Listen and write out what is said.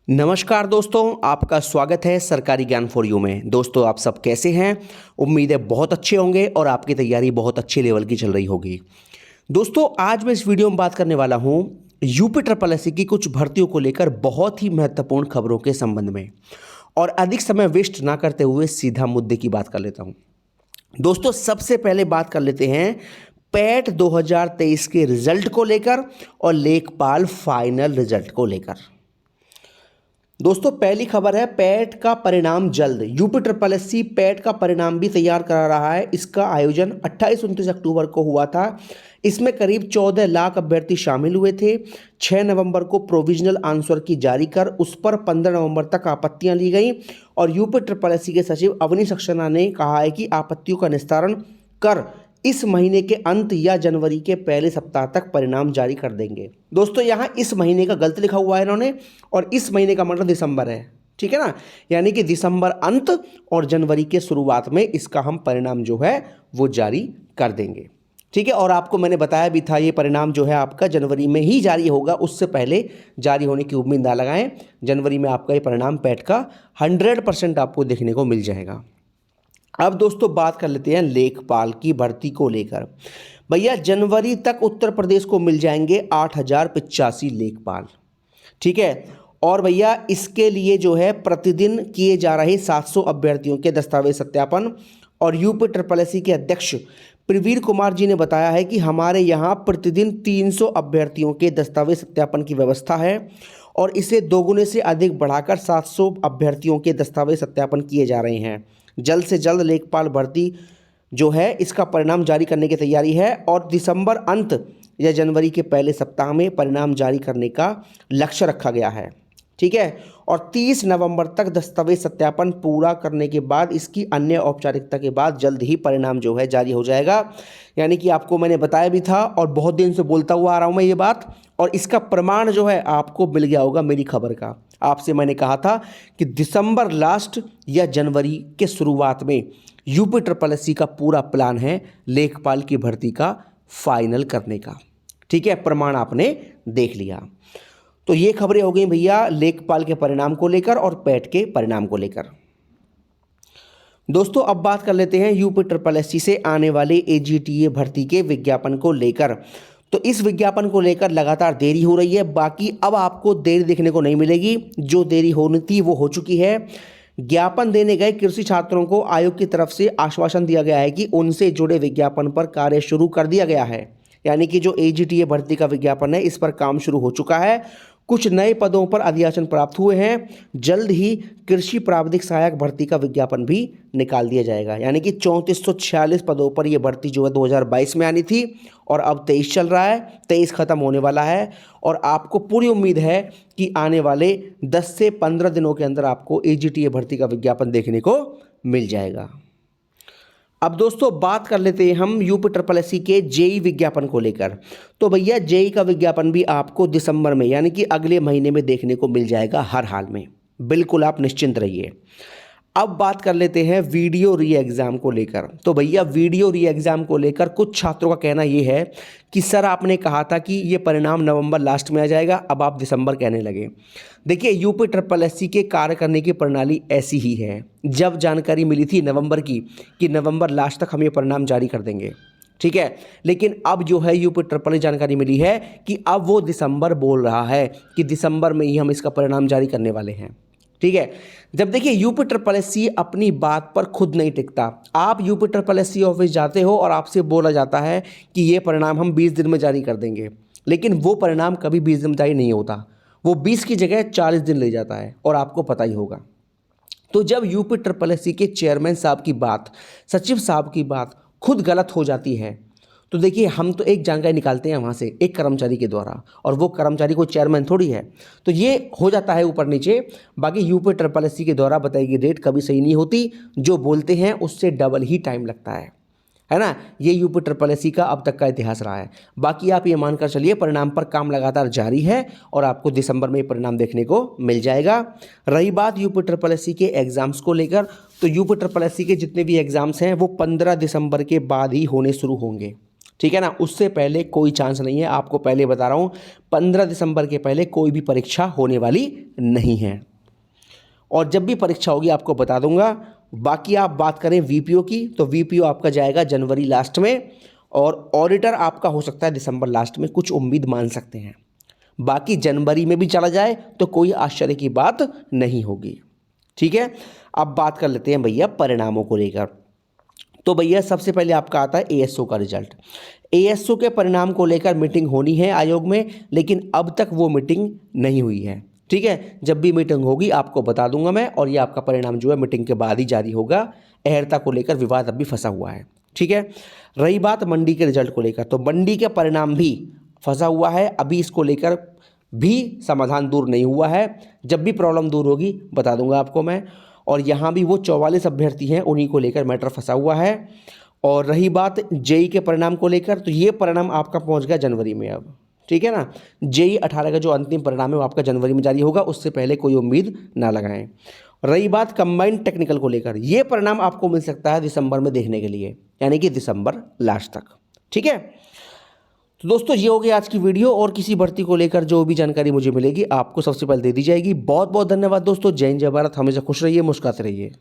नमस्कार दोस्तों, आपका स्वागत है सरकारी ज्ञान फॉर यू में। दोस्तों, आप सब कैसे हैं? उम्मीद है बहुत अच्छे होंगे और आपकी तैयारी बहुत अच्छे लेवल की चल रही होगी। दोस्तों, आज मैं इस वीडियो में बात करने वाला हूं यूपी ट्रिपल एससी की कुछ भर्तियों को लेकर बहुत ही महत्वपूर्ण खबरों के संबंध में। और अधिक समय वेस्ट ना करते हुए सीधा मुद्दे की बात कर लेता हूं। दोस्तों, सबसे पहले बात कर लेते हैं पैट 2023 के रिजल्ट को लेकर और लेखपाल फाइनल रिजल्ट को लेकर। दोस्तों, पहली खबर है पैट का परिणाम जल्द। यूपी ट्रिपल एससी पैट का परिणाम भी तैयार करा रहा है। इसका आयोजन 28-29 अक्टूबर को हुआ था। इसमें करीब 14 लाख अभ्यर्थी शामिल हुए थे। 6 नवंबर को प्रोविजनल आंसर की जारी कर उस पर 15 नवंबर तक आपत्तियां ली गई और यूपी ट्रिपल एससी के सचिव अवनी सक्सेना ने कहा है कि आपत्तियों का निस्तारण कर इस महीने के अंत या जनवरी के पहले सप्ताह तक परिणाम जारी कर देंगे। दोस्तों, यहाँ इस महीने का गलत लिखा हुआ है इन्होंने, और इस महीने का मतलब दिसंबर है, ठीक है ना। यानी कि दिसंबर अंत और जनवरी के शुरुआत में इसका हम परिणाम जो है वो जारी कर देंगे, ठीक है। और आपको मैंने बताया भी था ये परिणाम जो है आपका जनवरी में ही जारी होगा, उससे पहले जारी होने की उम्मीद ना लगाएं। जनवरी में आपका ये परिणाम पैट का 100% आपको देखने को मिल जाएगा। अब दोस्तों, बात कर लेते हैं लेखपाल की भर्ती को लेकर। भैया, जनवरी तक उत्तर प्रदेश को मिल जाएंगे 8,085 लेखपाल, ठीक है। और भैया, इसके लिए जो है प्रतिदिन किए जा रहे 700 अभ्यर्थियों के दस्तावेज सत्यापन। और यूपी ट्रिपल एससी के अध्यक्ष प्रवीर कुमार जी ने बताया है कि हमारे यहाँ प्रतिदिन 300 अभ्यर्थियों के दस्तावेज सत्यापन की व्यवस्था है और इसे दोगुने से अधिक बढ़ाकर 700 अभ्यर्थियों के दस्तावेज सत्यापन किए जा रहे हैं। जल्द से जल्द लेखपाल भर्ती जो है इसका परिणाम जारी करने की तैयारी है और दिसंबर अंत या जनवरी के पहले सप्ताह में परिणाम जारी करने का लक्ष्य रखा गया है, ठीक है। और 30 नवंबर तक दस्तावेज सत्यापन पूरा करने के बाद इसकी अन्य औपचारिकता के बाद जल्द ही परिणाम जो है जारी हो जाएगा। यानी कि आपको मैंने बताया भी था और बहुत दिन से बोलता हुआ आ रहा हूँ मैं ये बात, और इसका प्रमाण जो है आपको मिल गया होगा मेरी खबर का। आपसे मैंने कहा था कि दिसंबर लास्ट या जनवरी के शुरुआत में यूपी ट्रिपल एससी का पूरा प्लान है लेखपाल की भर्ती का फाइनल करने का, ठीक है। प्रमाण आपने देख लिया। तो ये खबरें हो गई भैया लेखपाल के परिणाम को लेकर और पैट के परिणाम को लेकर। दोस्तों, अब बात कर लेते हैं यूपी ट्रिपल एससी से आने वाले एजीटीए भर्ती के विज्ञापन को लेकर। तो इस विज्ञापन को लेकर लगातार देरी हो रही है। बाकी अब आपको देरी देखने को नहीं मिलेगी, जो देरी होनी थी वो हो चुकी है। ज्ञापन देने गए कृषि छात्रों को आयोग की तरफ से आश्वासन दिया गया है कि उनसे जुड़े विज्ञापन पर कार्य शुरू कर दिया गया है। यानी कि जो एजीटीए भर्ती का विज्ञापन है इस पर काम शुरू हो चुका है। कुछ नए पदों पर अधियाचन प्राप्त हुए हैं। जल्द ही कृषि प्राविधिक सहायक भर्ती का विज्ञापन भी निकाल दिया जाएगा। यानी कि 3446 पदों पर यह भर्ती जो है 2022 में आनी थी और अब 23 चल रहा है, 23 खत्म होने वाला है। और आपको पूरी उम्मीद है कि आने वाले 10 से 15 दिनों के अंदर आपको एजीटीए भर्ती का विज्ञापन देखने को मिल जाएगा। अब दोस्तों, बात कर लेते हैं हम यूपी ट्रिपल एससी के जेई विज्ञापन को लेकर। तो भैया, जेई का विज्ञापन भी आपको दिसंबर में यानी कि अगले महीने में देखने को मिल जाएगा हर हाल में, बिल्कुल आप निश्चिंत रहिए। अब बात कर लेते हैं वीडियो री एग्ज़ाम को लेकर। तो भैया, वीडियो री एग्ज़ाम को लेकर कुछ छात्रों का कहना ये है कि सर आपने कहा था कि ये परिणाम नवंबर लास्ट में आ जाएगा, अब आप दिसंबर कहने लगे। देखिए, यूपी ट्रिपल एससी के कार्य करने की प्रणाली ऐसी ही है। जब जानकारी मिली थी नवंबर की कि नवंबर लास्ट तक हम ये परिणाम जारी कर देंगे, ठीक है, लेकिन अब जो है यूपी ट्रिपल एससी जानकारी मिली है कि अब वो दिसंबर बोल रहा है कि दिसंबर में ही हम इसका परिणाम जारी करने वाले हैं, ठीक है। जब देखिए, यूपी ट्रिपल एससी अपनी बात पर खुद नहीं टिकता। आप यूपी ट्रिपल एससी ऑफिस जाते हो और आपसे बोला जाता है कि ये परिणाम हम 20 दिन में जारी कर देंगे, लेकिन वो परिणाम कभी 20 दिन में जारी नहीं होता। वो 20 की जगह 40 दिन ले जाता है और आपको पता ही होगा। तो जब यूपी ट्रिपल एससी के चेयरमैन साहब की बात, सचिव साहब की बात खुद गलत हो जाती है, तो देखिए, हम तो एक जानकारी निकालते हैं वहाँ से एक कर्मचारी के द्वारा, और वो कर्मचारी कोई चेयरमैन थोड़ी है, तो ये हो जाता है ऊपर नीचे। बाकी यूपी ट्रिपल एससी के द्वारा बताई गई डेट कभी सही नहीं होती, जो बोलते हैं उससे डबल ही टाइम लगता है ना। ये यूपी ट्रिपल एससी का अब तक का इतिहास रहा है। बाकी आप ये मानकर चलिए परिणाम पर काम लगातार जारी है और आपको दिसंबर में ये परिणाम देखने को मिल जाएगा। रही बात यूपी ट्रिपल एससी के एग्ज़ाम्स को लेकर, तो यूपी ट्रिपल एससी के जितने भी एग्ज़ाम्स हैं वो 15 दिसंबर के बाद ही होने शुरू होंगे, ठीक है ना। उससे पहले कोई चांस नहीं है, आपको पहले बता रहा हूँ 15 दिसंबर के पहले कोई भी परीक्षा होने वाली नहीं है। और जब भी परीक्षा होगी आपको बता दूंगा। बाकी आप बात करें वीपीओ की, तो वीपीओ आपका जाएगा जनवरी लास्ट में, और ऑडिटर आपका हो सकता है दिसंबर लास्ट में, कुछ उम्मीद मान सकते हैं। बाकी जनवरी में भी चला जाए तो कोई आश्चर्य की बात नहीं होगी। ठीक है, अब बात कर लेते हैं भैया परिणामों को लेकर। तो भैया सबसे पहले आपका आता है एएसओ का रिजल्ट। एएसओ के परिणाम को लेकर मीटिंग होनी है आयोग में, लेकिन अब तक वो मीटिंग नहीं हुई है। ठीक है, जब भी मीटिंग होगी आपको बता दूंगा मैं, और ये आपका परिणाम जो है मीटिंग के बाद ही जारी होगा। अहर्ता को लेकर विवाद अभी फंसा हुआ है। ठीक है, रही बात मंडी के रिजल्ट को लेकर, तो मंडी के परिणाम भी फंसा हुआ है, अभी इसको लेकर भी समाधान दूर नहीं हुआ है। जब भी प्रॉब्लम दूर होगी बता दूंगा आपको मैं। और यहाँ भी वो 44 अभ्यर्थी हैं, उन्हीं को लेकर मैटर फंसा हुआ है। और रही बात जेई के परिणाम को लेकर, तो ये परिणाम आपका पहुँच गया जनवरी में अब। ठीक है ना, जेई 18 का जो अंतिम परिणाम है वो आपका जनवरी में जारी होगा, उससे पहले कोई उम्मीद ना लगाएं। रही बात कंबाइंड टेक्निकल को लेकर, ये परिणाम आपको मिल सकता है दिसंबर में देखने के लिए, यानी कि दिसंबर लास्ट तक। ठीक है, तो दोस्तों ये हो गई आज की वीडियो, और किसी भर्ती को लेकर जो भी जानकारी मुझे मिलेगी आपको सबसे पहले दे दी जाएगी। बहुत बहुत धन्यवाद दोस्तों। जय हिंद, जय भारत। हमेशा खुश रहिए, मुस्कुराते रहिए।